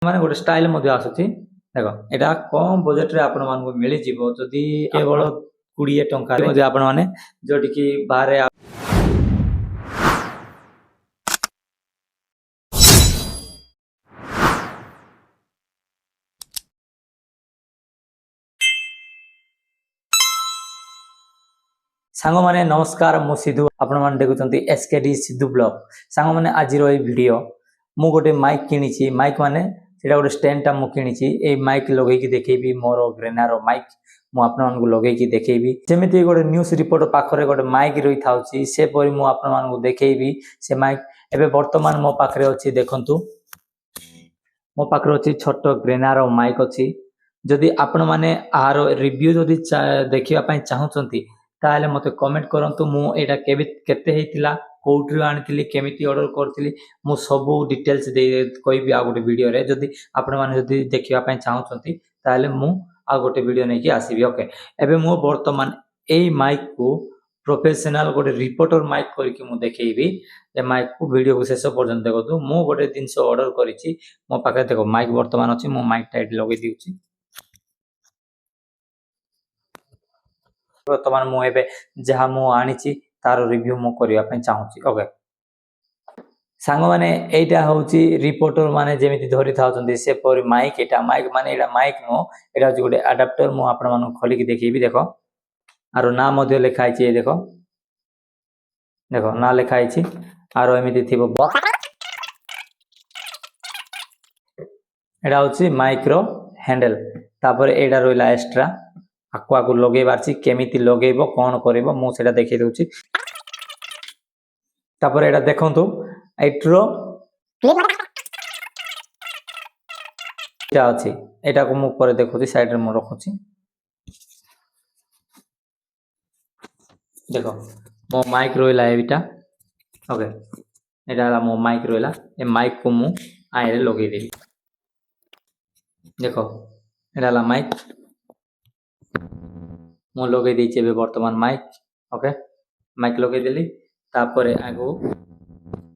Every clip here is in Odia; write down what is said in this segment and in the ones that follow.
ମାନେ ଗୋଟେ ଷ୍ଟାଇଲ ମଧ୍ୟ ଆସୁଛି। ଦେଖ ଏଇଟା କମ ବଜେଟରେ ଆପଣମାନଙ୍କୁ ମିଳିଯିବ ଯଦି କେବଳ 20 ଟଙ୍କାରେ ମଧ୍ୟ ଆପଣମାନେ ଯୋଉଠିକି ବାହାରେ ସାଙ୍ଗମାନେ ନମସ୍କାର, ମୁଁ ସିଧୁ। ଆପଣମାନେ ଦେଖୁଛନ୍ତି ଏସକେଡି ସିଧୁ ବ୍ଲଗ। ସାଙ୍ଗମାନେ ଆଜିର এই ଭିଡ଼ିଓ ମୁଁ ଗୋଟେ ମାଇକ୍ କିଣିଛି। ମାଇକ୍ ମାନେ ସେଟା ଗୋଟେ ଷ୍ଟାଣ୍ଡଟା ମୁଁ କିଣିଛି। এই ମାଇକ୍ ଲଗେଇକି ଦେଖେଇବି, ମୋର ଗ୍ରେନାର ମାଇକ୍ ମୁଁ ଆପଣମାନଙ୍କୁ ଲଗେଇକି ଦେଖେଇବି। ଯେମିତି ଗୋଟେ ନ୍ୟୁଜ ରିପୋର୍ଟ ପାଖରେ ଗୋଟେ ମାଇକ୍ ରହିଥାଉଛି, ସେପରି ମୁଁ ଆପଣମାନଙ୍କୁ ଦେଖେଇବି ସେ ମାଇକ୍। ଏବେ ବର୍ତ୍ତମାନ ମୋ ପାଖରେ ଅଛି, ଦେଖନ୍ତୁ ମୋ ପାଖରେ ଅଛି ଛୋଟ ଗ୍ରେନାର ମାଇକ୍ ଅଛି। ଯଦି ଆପଣମାନେ ଆର ରିଭ୍ୟୁ ଯଦି ଦେଖିବା ପାଇଁ ଚାହୁଁଛନ୍ତି ତାହେଲେ ମୋତେ କମେଣ୍ଟ କରନ୍ତୁ। ମୁଁ ଏଇଟା କେତେ ହେଇଥିଲା, କୋଉଠିରୁ ଆଣିଥିଲି, କେମିତି ଅର୍ଡର କରିଥିଲି, ମୁଁ ସବୁ ଡିଟେଲ୍ସ କହିବି ଆଉ ଗୋଟେ ଭିଡ଼ିଓରେ। ଯଦି ଆପଣମାନେ ଯଦି ଦେଖିବା ପାଇଁ ଚାହୁଁଛନ୍ତି ତାହେଲେ ମୁଁ ଆଉ ଗୋଟେ ଭିଡ଼ିଓ ନେଇକି ଆସିବି। ଓକେ, ଏବେ ମୁଁ ବର୍ତ୍ତମାନ ଏଇ ମାଇକ୍କୁ ପ୍ରୋଫେସନାଲ ଗୋଟେ ରିପୋର୍ଟର ମାଇକ୍ କରିକି ମୁଁ ଦେଖେଇବି। ଏ ମାଇକ୍କୁ ଭିଡ଼ିଓକୁ ଶେଷ ପର୍ଯ୍ୟନ୍ତ ଦେଖନ୍ତୁ। ମୁଁ ଗୋଟେ ଜିନିଷ ଅର୍ଡର କରିଛି, ମୋ ପାଖରେ ଦେଖ ମାଇକ୍ ବର୍ତ୍ତମାନ ଅଛି। ମୁଁ ମାଇକ୍ଟା ଏଠି ଲଗେଇ ଦେଉଛି। ବର୍ତ୍ତମାନ ମୁଁ ଏବେ ଯାହା ମୁଁ ଆଣିଛି ତାର ରିଭ୍ୟୁ ମୁଁ କରିବା ପାଇଁ ଚାହୁଁଛି। ଓକେ ସାଙ୍ଗମାନେ, ଏଇଟା ହେଉଛି ରିପୋର୍ଟର ମାନେ ଯେମିତି ଧରିଥାଉଛନ୍ତି ସେପରି ମାଇକ୍। ଏଇଟା ମାଇକ୍ ମାନେ ଏଇଟା ମାଇକ୍ ନୁହଁ, ଏଇଟା ହେଉଛି ଗୋଟେ ଆଡାପ୍ଟର। ମୁଁ ଆପଣମାନଙ୍କୁ ଖୋଲିକି ଦେଖେଇବି। ଦେଖ ଆର ନାଁ ମଧ୍ୟ ଲେଖା ହେଇଛି। ଦେଖ ଦେଖ ନାଁ ଲେଖା ହେଇଛି। ଆର ଏମିତି ଥିବ। ଏଇଟା ହେଉଛି ମାଇକ୍ର ହ୍ୟାଣ୍ଡେଲ। ତାପରେ ଏଇଟା ରହିଲା ଏକ୍ସଟ୍ରା। ଆକୁ ଲଗେଇବାର ଅଛି, କେମିତି ଲଗେଇବ, କ'ଣ କରିବ ମୁଁ ସେଇଟା ଦେଖେଇ ଦେଉଛି। ତାପରେ ଏଇଟା ଦେଖନ୍ତୁ, ଏଇଟିର ଏଇଟା ଅଛି। ଏଇଟାକୁ ମୁଁ ପରେ ଦେଖୁଛି, ସାଇଡରେ ମୁଁ ରଖୁଛି। ଦେଖ ମୋ ମାଇକ୍ ରହିଲା ଏଇଟା। ଓକେ, ଏଇଟା ହେଲା ମୋ ମାଇକ୍ ରହିଲା। ଏ ମାଇକ୍କୁ ମୁଁ ଆଇରେ ଲଗେଇଦେବି। ଦେଖ ଏଇଟା ହେଲା ମାଇକ୍, ମୁଁ ଲଗେଇ ଦେଇଛି ଏବେ ବର୍ତ୍ତମାନ ମାଇକ୍। Okay, Mike ଲଗେଇଦେଲି। ତାପରେ ଆଗକୁ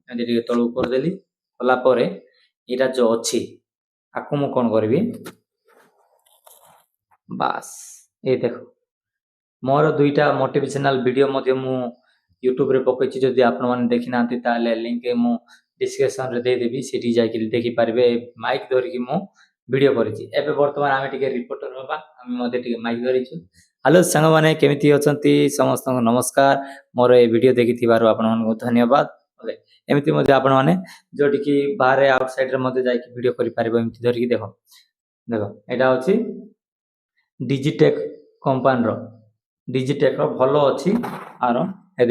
ଏମିତି ଟିକେ ତଳକୁ କରିଦେଲି। କଲା ପରେ ଏଇଟା ଯୋଉ ଅଛି ଆକୁ ମୁଁ କ'ଣ କରିବି, ବାସ୍ ଏଇ ଦେଖ ମୋର 2ଟା ମୋଟିଭେସନାଲ ଭିଡ଼ିଓ ମଧ୍ୟ ମୁଁ ୟୁଟ୍ୟୁବରେ ପକେଇଛି। ଯଦି ଆପଣମାନେ ଦେଖିନାହାନ୍ତି ତାହେଲେ ଲିଙ୍କ ମୁଁ ଡିସ୍କ୍ରିପ୍ସନରେ ଦେଇଦେବି, ସେଠି ଯାଇକି ଦେଖିପାରିବେ। ମାଇକ୍ ଧରିକି ମୁଁ ଭିଡ଼ିଓ କରିଛି। ଏବେ ବର୍ତ୍ତମାନ ଆମେ ଟିକେ ରିପୋର୍ଟର ହେବା। ଆମେ ମଧ୍ୟ ଟିକେ ମାଇକ୍ ଧରିଛୁ। ହ୍ୟାଲୋ ସାଙ୍ଗମାନେ, କେମିତି ଅଛନ୍ତି? ସମସ୍ତଙ୍କୁ ନମସ୍କାର। ମୋର এই ଭିଡ଼ିଓ ଦେଖିଥିବାରୁ ଆପଣମାନଙ୍କୁ ଧନ୍ୟବାଦ। ଓକେ, ଏମିତି ମଧ୍ୟ ଆପଣମାନେ ଯୋଉଠିକି ବାହାରେ ଆଉଟ ସାଇଡରେ ମଧ୍ୟ ଯାଇକି ଭିଡ଼ିଓ କରିପାରିବେ ଏମିତି ଧରିକି। ଦେଖ ଦେଖ ଏଇଟା ହେଉଛି ଡିଜିଟେକ୍ କମ୍ପାନୀର। ଡିଜିଟେକ୍ର ଭଲ ଅଛି ଆର,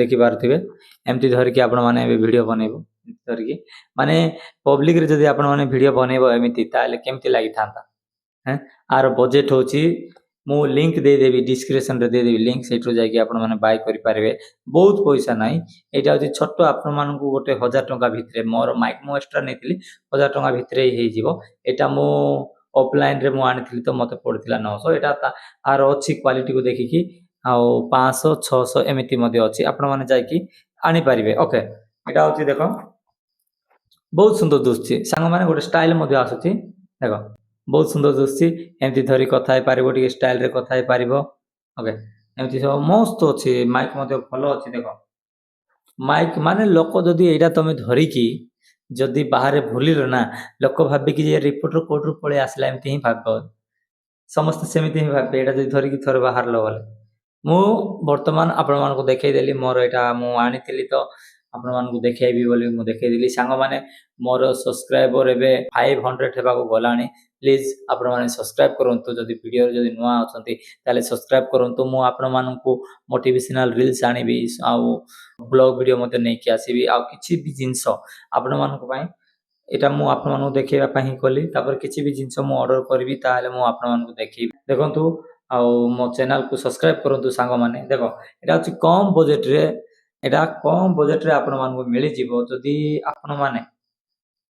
ଦେଖିପାରୁଥିବେ। ଏମିତି ଧରିକି ଆପଣମାନେ ଏବେ ଭିଡ଼ିଓ ବନେଇବ ଧରିକି, ମାନେ ପବ୍ଲିକରେ ଯଦି ଆପଣମାନେ ଭିଡ଼ିଓ ବନେଇବ ଏମିତି ତାହେଲେ କେମିତି ଲାଗିଥାନ୍ତା। ଆର ବଜେଟ୍ ହେଉଛି, ମୁଁ ଲିଙ୍କ ଦେଇଦେବି, ଡିସ୍କ୍ରିପ୍ସନରେ ଦେଇଦେବି ଲିଙ୍କ, ସେଇଠୁ ଯାଇକି ଆପଣମାନେ ବାଇ କରିପାରିବେ। ବହୁତ ପଇସା ନାହିଁ। ଏଇଟା ହେଉଛି ଛୋଟ, ଆପଣମାନଙ୍କୁ ଗୋଟେ 1000 ଟଙ୍କା ଭିତରେ। ମୋର ମାଇକ୍ ମୁଁ ଏକ୍ସଟ୍ରା ନେଇଥିଲି, 1000 ଟଙ୍କା ଭିତରେ ହେଇଯିବ। ଏଇଟା ମୁଁ ଅଫଲାଇନରେ ମୁଁ ଆଣିଥିଲି ତ ମୋତେ ପଡ଼ିଥିଲା 900। ଏଇଟା ଆର ଅଛି କ୍ୱାଲିଟିକୁ ଦେଖିକି, ଆଉ 500 600 ଏମିତି ମଧ୍ୟ ଅଛି, ଆପଣମାନେ ଯାଇକି ଆଣିପାରିବେ। ଓକେ, ଏଇଟା ହେଉଛି ଦେଖ ବହୁତ ସୁନ୍ଦର ଦିଶୁଛି। ସାଙ୍ଗମାନେ ଗୋଟେ ଷ୍ଟାଇଲ ମଧ୍ୟ ଆସୁଛି। ଦେଖ ବହୁତ ସୁନ୍ଦର ଦିଶୁଛି। ଏମିତି ଧରି କଥା ହେଇପାରିବ, ଟିକେ ଷ୍ଟାଇଲରେ କଥା ହେଇପାରିବ। ଓକେ, ଏମିତି ସବୁ ମସ୍ତ ଅଛି। ମାଇକ୍ ମଧ୍ୟ ଭଲ ଅଛି। ଦେଖ ମାଇକ୍ ମାନେ ଲୋକ ଯଦି ଏଇଟା ତମେ ଧରିକି ଯଦି ବାହାରେ ଭୁଲିଲ ନା, ଲୋକ ଭାବିକି ଯେ ରିପୋର୍ଟର କୋର୍ଟରୁ ପଳେଇ ଆସିଲା ଏମିତି ହିଁ ଭାବ। ସମସ୍ତେ ସେମିତି ହିଁ ଭାବିବେ ଏଇଟା ଯଦି ଧରିକି ଥରେ ବାହାରିଲ ଗଲେ। ମୁଁ ବର୍ତ୍ତମାନ ଆପଣମାନଙ୍କୁ ଦେଖେଇଦେଲି। ମୋର ଏଇଟା ମୁଁ ଆଣିଥିଲି ତ ଆପଣମାନଙ୍କୁ ଦେଖେଇବି ବୋଲି ମୁଁ ଦେଖେଇଦେଲି। ସାଙ୍ଗମାନେ, ମୋର ସବସ୍କ୍ରାଇବର ଏବେ 500 ହେବାକୁ ଗଲାଣି। ପ୍ଲିଜ୍ ଆପଣମାନେ ସବସ୍କ୍ରାଇବ କରନ୍ତୁ। ଯଦି ଭିଡ଼ିଓରେ ଯଦି ନୂଆ ଅଛନ୍ତି ତାହେଲେ ସବସ୍କ୍ରାଇବ କରନ୍ତୁ। ମୁଁ ଆପଣମାନଙ୍କୁ ମୋଟିଭେସନାଲ ରିଲ୍ସ ଆଣିବି, ଆଉ ବ୍ଲଗ ଭିଡ଼ିଓ ମଧ୍ୟ ନେଇକି ଆସିବି। ଆଉ କିଛି ବି ଜିନିଷ ଆପଣମାନଙ୍କ ପାଇଁ, ଏଇଟା ମୁଁ ଆପଣମାନଙ୍କୁ ଦେଖେଇବା ପାଇଁ ହିଁ କଲି। ତାପରେ କିଛି ବି ଜିନିଷ ମୁଁ ଅର୍ଡର କରିବି ତାହେଲେ ମୁଁ ଆପଣମାନଙ୍କୁ ଦେଖେଇବି। ଦେଖନ୍ତୁ, ଆଉ ମୋ ଚ୍ୟାନେଲକୁ ସବସ୍କ୍ରାଇବ କରନ୍ତୁ ସାଙ୍ଗମାନେ। ଦେଖ ଏଇଟା ହେଉଛି କମ୍ ବଜେଟରେ, ଏଇଟା କମ୍ ବଜେଟରେ ଆପଣମାନଙ୍କୁ ମିଳିଯିବ। ଯଦି ଆପଣମାନେ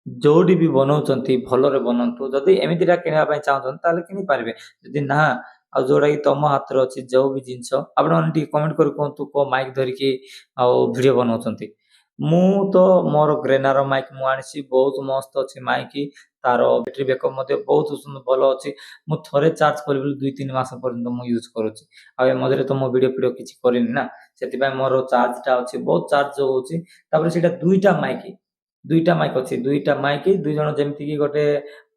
ଯୋଉଠି ବି ବନଉଛନ୍ତି ଭଲରେ ବନାନ୍ତୁ। ଯଦି ଏମିତିଟା କିଣିବା ପାଇଁ ଚାହୁଁଛନ୍ତି ତାହେଲେ କିଣିପାରିବେ। ଯଦି ନା, ଆଉ ଯୋଉଟାକି ତମ ହାତରେ ଅଛି ଯୋଉ ବି ଜିନିଷ, ଆପଣମାନେ ଟିକେ କମେଣ୍ଟ କରି କୁହନ୍ତୁ କୋଉ ମାଇକ୍ ଧରିକି ଆଉ ଭିଡ଼ିଓ ବନାଉଛନ୍ତି। ମୁଁ ତ ମୋର ଗ୍ରେନାର ମାଇକ୍ ମୁଁ ଆଣିଛି, ବହୁତ ମସ୍ତ ଅଛି ମାଇକ୍। ତାର ବ୍ୟାଟେରୀ ବ୍ୟାକଅପ୍ ମଧ୍ୟ ବହୁତ ଭଲ ଅଛି। ମୁଁ ଥରେ ଚାର୍ଜ କରିବି 2-3 ମାସ ପର୍ଯ୍ୟନ୍ତ ମୁଁ ୟୁଜ୍ କରୁଛି। ଆଉ ଏ ମଝିରେ ତ ମୁଁ ଭିଡ଼ିଓ କିଛି କରିନି ନା, ସେଥିପାଇଁ ମୋର ଚାର୍ଜଟା ଅଛି, ବହୁତ ଚାର୍ଜ ହେଉଛି। ତାପରେ ସେଇଟା ଦୁଇଟା ମାଇକ୍ ଅଛି, ଦୁଇଟା ମାଇକ୍, ଦୁଇ ଜଣ ଯେମିତିକି ଗୋଟେ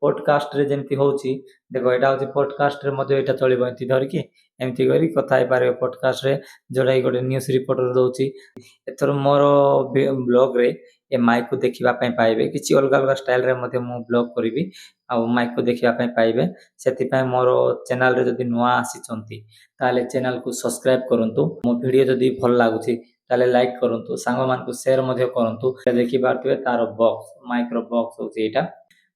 ପଡକାଷ୍ଟରେ ଯେମିତି ହେଉଛି, ଦେଖ ଏଇଟା ହେଉଛି ପଡକାଷ୍ଟରେ ମଧ୍ୟ ଏଇଟା ଚଳିବ। ଏମିତି ଧରିକି ଏମିତି କରି କଥା ହେଇପାରିବେ ପଡକାଷ୍ଟରେ, ଯୋଉଟାକି ଗୋଟେ ନ୍ୟୁଜ୍ ରିପୋର୍ଟର ଦେଉଛି। ଏଥର ମୋର ବ୍ଲଗ୍ରେ ଏ ମାଇକ୍କୁ ଦେଖିବା ପାଇଁ ପାଇବେ, କିଛି ଅଲଗା ଅଲଗା ଷ୍ଟାଇଲ୍ରେ ମଧ୍ୟ ମୁଁ ବ୍ଲଗ୍ କରିବି, ଆଉ ମାଇକ୍କୁ ଦେଖିବା ପାଇଁ ପାଇବେ। ସେଥିପାଇଁ ମୋର ଚ୍ୟାନେଲ୍ରେ ଯଦି ନୂଆ ଆସିଛନ୍ତି ତାହେଲେ ଚ୍ୟାନେଲ୍କୁ ସବସ୍କ୍ରାଇବ୍ କରନ୍ତୁ। ମୋ ଭିଡ଼ିଓ ଯଦି ଭଲ ଲାଗୁଛି ତାହେଲେ ଲାଇକ୍ କରନ୍ତୁ, ସାଙ୍ଗମାନଙ୍କୁ ସେୟାର ମଧ୍ୟ କରନ୍ତୁ। ଦେଖିପାରୁଥିବେ ତାର ମାଇକ୍ର ବକ୍ସ ହେଉଛି ଏଇଟା।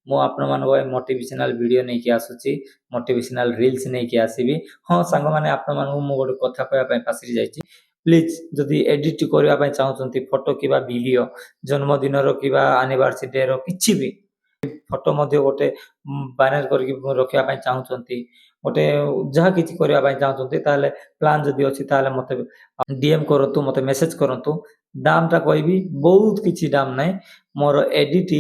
ମୁଁ ଆପଣମାନଙ୍କ ପାଇଁ ମୋଟିଭେସନାଲ୍ ଭିଡ଼ିଓ ନେଇକି ଆସୁଛି, ମୋଟିଭେସନାଲ୍ ରିଲ୍ସ ନେଇକି ଆସିବି। ହଁ ସାଙ୍ଗମାନେ, ଆପଣମାନଙ୍କୁ ମୁଁ ଗୋଟେ କଥା କହିବା ପାଇଁ ପାଶରି ଯାଇଛି। ପ୍ଲିଜ୍ ଯଦି ଏଡ଼ିଟ୍ କରିବା ପାଇଁ ଚାହୁଁଛନ୍ତି ଫଟୋ କିମ୍ବା ଭିଡ଼ିଓ, ଜନ୍ମଦିନର କିମ୍ବା ଆନିଭର୍ସରୀ ଡେର କିଛି ବି ଫଟୋ ମଧ୍ୟ ଗୋଟେ ବାନର କରିକି ରଖିବା ପାଇଁ ଚାହୁଁଛନ୍ତି, ଗୋଟେ ଯାହା କିଛି କରିବା ପାଇଁ ଚାହୁଁଛନ୍ତି, ତାହେଲେ ପ୍ଲାନ୍ ଯଦି ଅଛି ତାହେଲେ ମୋତେ DM କରନ୍ତୁ, ମୋତେ ମେସେଜ୍ କରନ୍ତୁ। ଦାମଟା କହିବି, ବହୁତ କିଛି ଦାମ ନାହିଁ। ମୋର ଏଡ଼ିଟ୍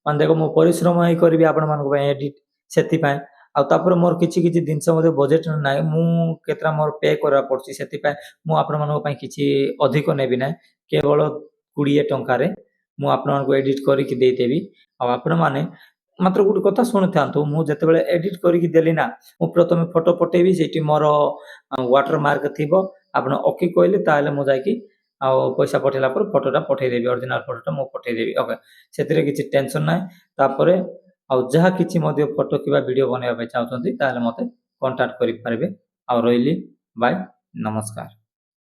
ମାନେ ଦେଖ, ମୁଁ ପରିଶ୍ରମ ହିଁ କରିବି ଆପଣମାନଙ୍କ ପାଇଁ ଏଡ଼ିଟ୍, ସେଥିପାଇଁ। ଆଉ ତାପରେ ମୋର କିଛି ଜିନିଷ ମଧ୍ୟ ବଜେଟ୍ ନାହିଁ, ମୁଁ କେତେଟା ମୋର ପେ କରିବାକୁ ପଡ଼ୁଛି, ସେଥିପାଇଁ ମୁଁ ଆପଣମାନଙ୍କ ପାଇଁ କିଛି ଅଧିକ ନେବି ନାହିଁ। କେବଳ 20 ଟଙ୍କାରେ ମୁଁ ଆପଣମାନଙ୍କୁ ଏଡ଼ିଟ୍ କରିକି ଦେଇଦେବି। ଆଉ ଆପଣମାନେ ମାତ୍ର ଗୋଟେ କଥା ଶୁଣିଥାନ୍ତୁ, ମୁଁ ଯେତେବେଳେ ଏଡ଼ିଟ୍ କରିକି ଦେଲି ନା, ମୁଁ ପ୍ରଥମେ ଫଟୋ ପଠେଇବି, ସେଇଠି ମୋର ୱାଟର ମାର୍କ ଥିବ। ଆପଣ ଓକେ କହିଲେ ତାହେଲେ ମୁଁ ଯାଇକି ଆଉ ପଇସା ପଠେଇଲା ପରେ ଫଟୋଟା ପଠେଇଦେବି, ଅରିଜିନାଲ ଫଟୋଟା ମୁଁ ପଠେଇଦେବି। ଓକେ, ସେଥିରେ କିଛି ଟେନସନ୍ ନାହିଁ। ତାପରେ ଆଉ ଯାହା କିଛି ମଧ୍ୟ ଫଟୋ କିମ୍ବା ଭିଡ଼ିଓ ବନେଇବା ପାଇଁ ଚାହୁଁଛନ୍ତି ତାହେଲେ ମୋତେ କଣ୍ଟାକ୍ଟ କରିପାରିବେ। ଆଉ ରହିଲି, ବାଏ, ନମସ୍କାର।